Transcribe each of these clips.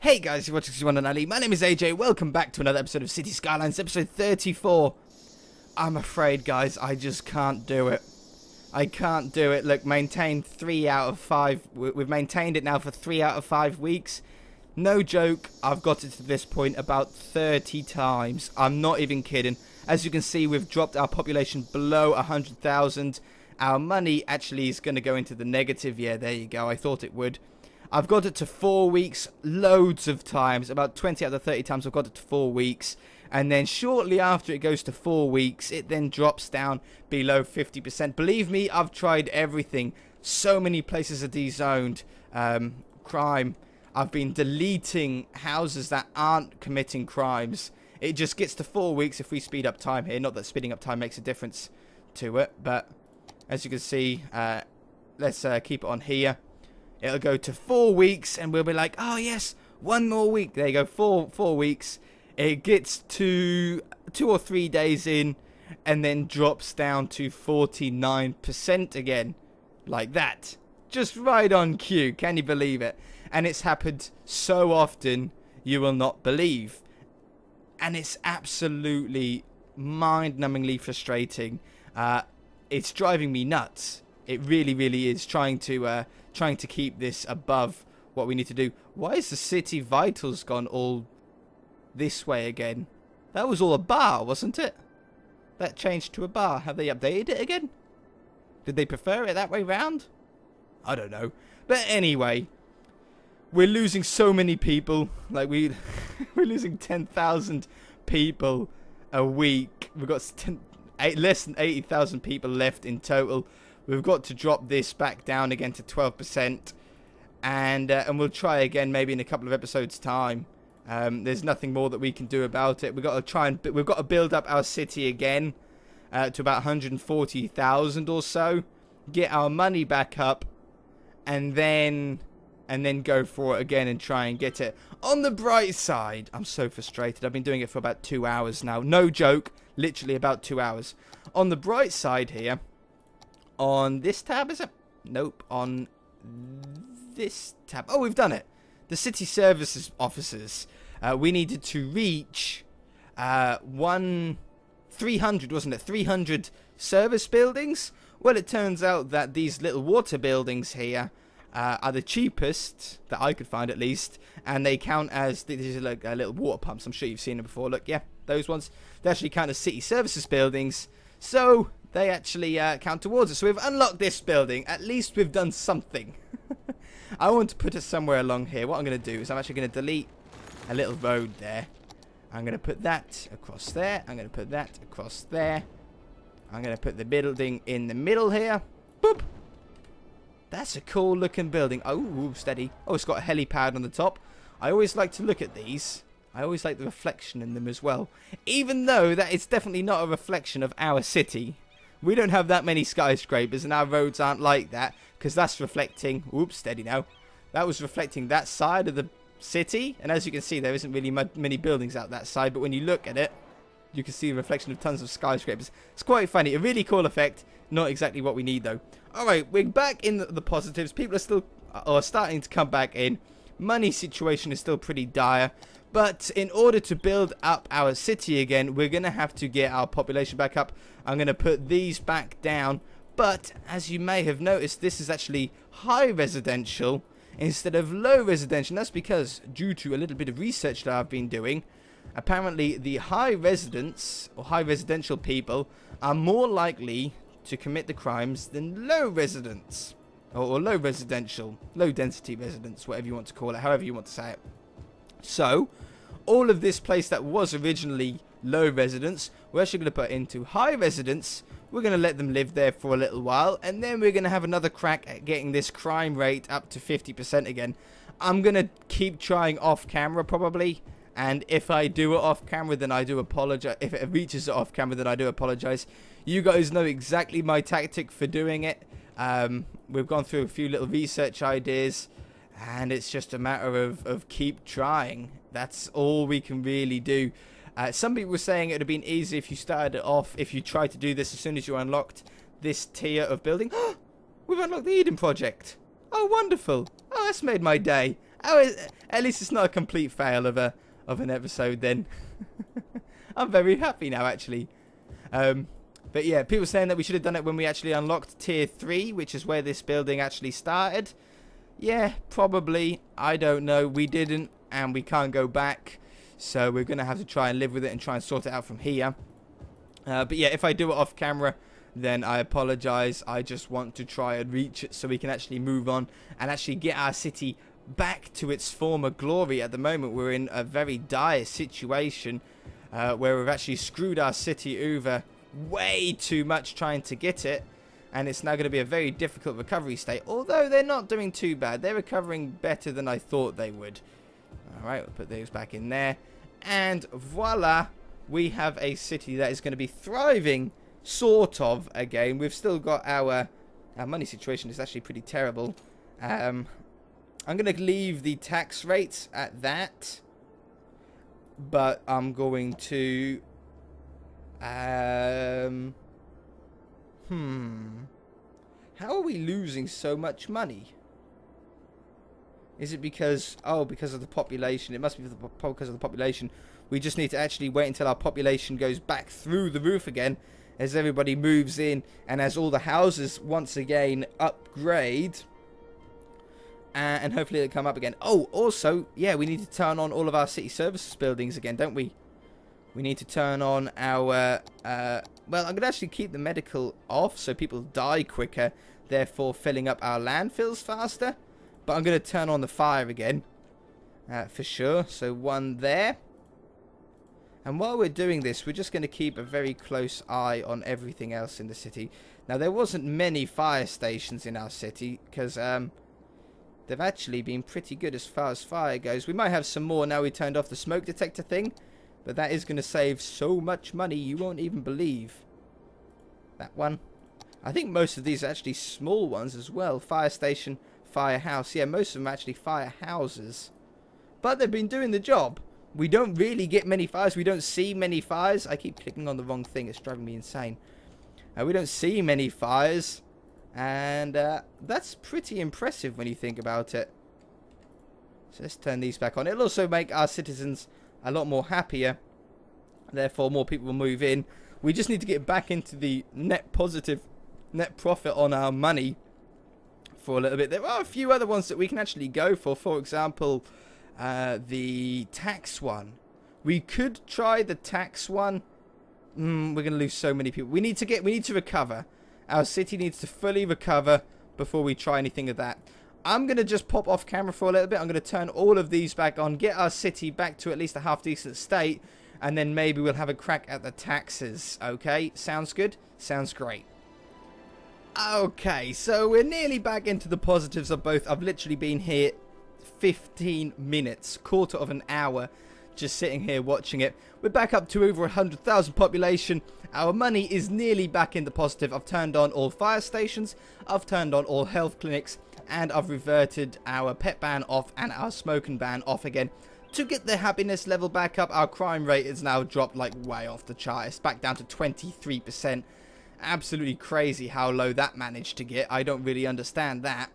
Hey guys, you're watching One and Ali. My name is AJ. Welcome back to another episode of City Skylines, episode 34. I'm afraid, guys, I just can't do it. I can't do it. Look, maintained 3 out of 5. We've maintained it now for 3 out of 5 weeks. No joke, I've got it to this point about 30 times. I'm not even kidding. As you can see, we've dropped our population below 100,000. Our money actually is going to go into the negative. Yeah, there you go. I thought it would. I've got it to 4 weeks loads of times. About 20 out of 30 times I've got it to 4 weeks. And then shortly after it goes to 4 weeks, it then drops down below 50%. Believe me, I've tried everything. So many places are dezoned. Crime. I've been deleting houses that aren't committing crimes. It just gets to 4 weeks if we speed up time here. Not that speeding up time makes a difference to it. But as you can see, let's keep it on here. It'll go to 4 weeks and we'll be like, oh yes, 1 more week. There you go, four weeks. It gets to 2 or 3 days in and then drops down to 49% again. Like that. Just right on cue. Can you believe it? And it's happened so often you will not believe. And it's absolutely mind-numbingly frustrating. It's driving me nuts. It really, really is trying to keep this above what we need to do. Why is the city vitals gone all this way again? That was all a bar, wasn't it? That changed to a bar. Have they updated it again? Did they prefer it that way round? I don't know. But anyway, we're losing so many people. Like we're losing 10,000 people a week. We've got less than 80,000 people left in total. We've got to drop this back down again to 12%, and we'll try again maybe in a couple of episodes' time. There's nothing more that we can do about it. We've got to build up our city again to about 140,000 or so, get our money back up, and then go for it again and try and get it. On the bright side, I'm so frustrated. I've been doing it for about 2 hours now. No joke, literally about 2 hours. On the bright side here. On this tab, is it? Nope. On this tab. Oh, we've done it. The city services officers. We needed to reach 300, wasn't it? 300 service buildings. Well, it turns out that these little water buildings here are the cheapest that I could find, at least, and they count as these are like little water pumps. I'm sure you've seen them before. Look, yeah, those ones. They actually count as city services buildings. So they actually count towards it. So we've unlocked this building. At least we've done something. I want to put it somewhere along here. What I'm going to do is I'm actually going to delete a little road there. I'm going to put that across there. I'm going to put that across there. I'm going to put the building in the middle here. Boop. That's a cool looking building. Oh, steady. Oh, it's got a helipad on the top. I always like to look at these. I always like the reflection in them as well. Even though that is definitely not a reflection of our city. We don't have that many skyscrapers and our roads aren't like that. Because that's reflecting... Oops, steady now. That was reflecting that side of the city. And as you can see, there isn't really many buildings out that side. But when you look at it, you can see a reflection of tons of skyscrapers. It's quite funny. A really cool effect. Not exactly what we need, though. Alright, we're back in the positives. People are still starting to come back in. Money situation is still pretty dire. But in order to build up our city again, we're going to have to get our population back up. I'm going to put these back down. But as you may have noticed, this is actually high residential instead of low residential. That's because, due to a little bit of research that I've been doing, apparently the high residents or high residential people are more likely to commit the crimes than low residents. Or low residential, low density residents, whatever you want to call it, however you want to say it. So, all of this place that was originally low residents, we're actually going to put into high residents. We're going to let them live there for a little while, and then we're going to have another crack at getting this crime rate up to 50% again. I'm going to keep trying off camera probably, and if I do it off camera, then I do apologize. If it reaches it off camera, then I do apologize. You guys know exactly my tactic for doing it. We've gone through a few little research ideas. And it's just a matter of keep trying. That's all we can really do. Some people were saying it would have been easy if you started it off, if you tried to do this as soon as you unlocked this tier of building. We've unlocked the Eden project. Oh, wonderful. Oh, that's made my day. Oh, at least it's not a complete fail of an episode then. I'm very happy now, actually. But yeah, people saying that we should have done it when we actually unlocked tier 3, which is where this building actually started. Yeah, probably. I don't know. We didn't, and we can't go back. So we're going to have to try and live with it and try and sort it out from here. But yeah, if I do it off camera, then I apologize. I just want to try and reach it so we can actually move on and actually get our city back to its former glory. At the moment, we're in a very dire situation where we've actually screwed our city over way too much trying to get it, and it's now going to be a very difficult recovery state, although they're not doing too bad. They're recovering better than I thought they would. Alright, we'll put those back in there, and voila, we have a city that is going to be thriving, sort of, again. We've still got our money situation is actually pretty terrible. I'm going to leave the tax rates at that, but I'm going to how are we losing so much money? Is it because, oh, because of the population? It must be because of the population. We just need to actually wait until our population goes back through the roof again, as everybody moves in and as all the houses once again upgrade, and hopefully it'll come up again. Oh, also, yeah, we need to turn on all of our city services buildings again, don't we? We need to turn on our, well, I'm going to actually keep the medical off so people die quicker, therefore filling up our landfills faster. But I'm going to turn on the fire again, for sure. So one there. And while we're doing this, we're just going to keep a very close eye on everything else in the city. Now, there wasn't many fire stations in our city, because they've actually been pretty good as far as fire goes. We might have some more now we turned off the smoke detector thing. But that is going to save so much money you won't even believe. That one. I think most of these are actually small ones as well. Fire station, firehouse. Yeah, most of them are actually firehouses. But they've been doing the job. We don't really get many fires. We don't see many fires. I keep clicking on the wrong thing. It's driving me insane. We don't see many fires. And that's pretty impressive when you think about it. So let's turn these back on. It'll also make our citizens a lot more happier, therefore more people will move in. We just need to get back into the net positive net profit on our money for a little bit. There are a few other ones that we can actually go for example, the tax one. We could try the tax one. We're going to lose so many people. We need to recover. Our city needs to fully recover before we try anything of that. I'm going to just pop off camera for a little bit. I'm going to turn all of these back on, get our city back to at least a half-decent state, and then maybe we'll have a crack at the taxes. Okay, sounds good? Sounds great. Okay, so we're nearly back into the positives of both. I've literally been here 15 minutes, quarter of an hour, just sitting here watching it. We're back up to over 100,000 population. Our money is nearly back in the positive. I've turned on all fire stations. I've turned on all health clinics. And I've reverted our pet ban off and our smoking ban off again to get the happiness level back up. Our crime rate is now dropped like way off the chart. It's back down to 23%. Absolutely crazy how low that managed to get. I don't really understand that.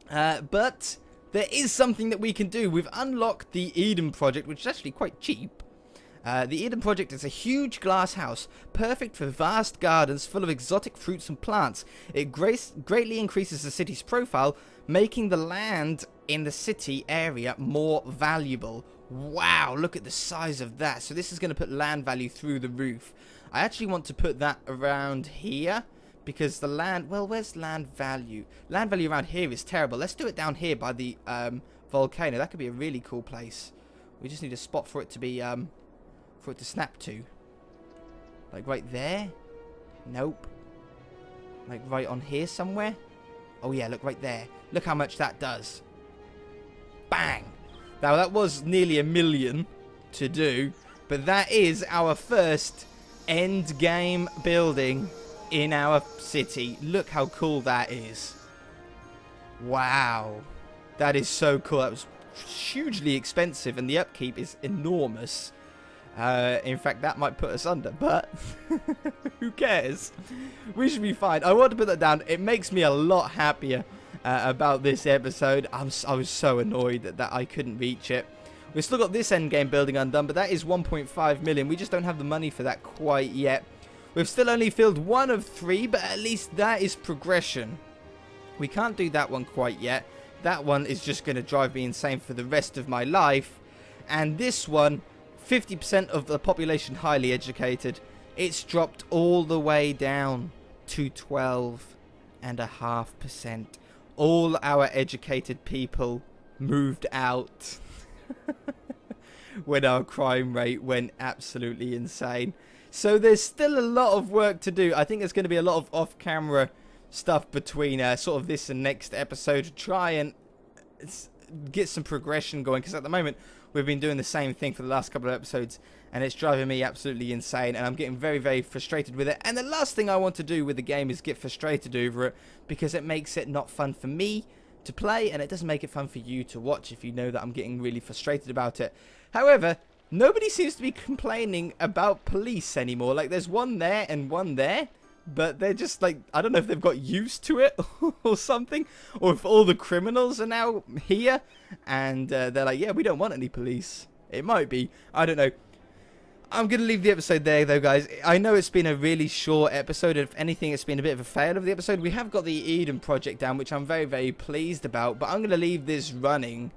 But there is something that we can do. We've unlocked the Eden Project, which is actually quite cheap. The Eden Project is a huge glass house, perfect for vast gardens full of exotic fruits and plants. It greatly increases the city's profile, making the land in the city area more valuable. Wow, look at the size of that. So this is going to put land value through the roof. I actually want to put that around here, because the land, well, where's land value? Land value around here is terrible. Let's do it down here by the volcano. That could be a really cool place. We just need a spot for it to be... for it to snap to. Like right there? Nope. Like right on here somewhere? Oh yeah, look right there. Look how much that does. Bang! Now that was nearly 1 million to do, but that is our first end game building in our city. Look how cool that is. Wow. That is so cool. That was hugely expensive and the upkeep is enormous. In fact, that might put us under, but who cares? We should be fine. I want to put that down. It makes me a lot happier. about this episode. I was so annoyed that I couldn't reach it. We've still got this endgame building undone, but that is 1.5 million. We just don't have the money for that quite yet. We've still only filled 1 of 3, but at least that is progression. We can't do that one quite yet. That one is just going to drive me insane for the rest of my life. And this one, 50% of the population highly educated. It's dropped all the way down to 12.5%. All our educated people moved out when our crime rate went absolutely insane. So there's still a lot of work to do. I think there's going to be a lot of off-camera stuff between sort of this and next episode to try and get some progression going, because at the moment we've been doing the same thing for the last couple of episodes and it's driving me absolutely insane, and I'm getting very, very frustrated with it. And the last thing I want to do with the game is get frustrated over it, because it makes it not fun for me to play and it doesn't make it fun for you to watch if you know that I'm getting really frustrated about it. However, nobody seems to be complaining about police anymore. Like, there's one there and one there, but they're just like, I don't know if they've got used to it or something, or if all the criminals are now here and they're like, yeah, we don't want any police. It might be, I don't know. I'm going to leave the episode there though, guys. I know it's been a really short episode. If anything, it's been a bit of a fail of the episode. We have got the Eden project down, which I'm very, very pleased about, but I'm going to leave this running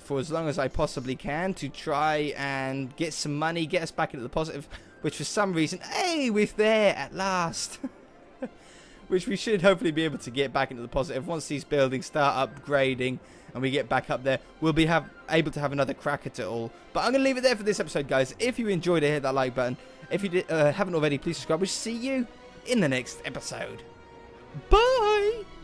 for as long as I possibly can to try and get some money, get us back into the positive, which for some reason, hey, we're there at last. Which we should hopefully be able to get back into the positive once these buildings start upgrading and we get back up there. We'll be able to have another crack at it all. But I'm going to leave it there for this episode, guys. If you enjoyed it, hit that like button. If you haven't already, please subscribe. We'll see you in the next episode. Bye!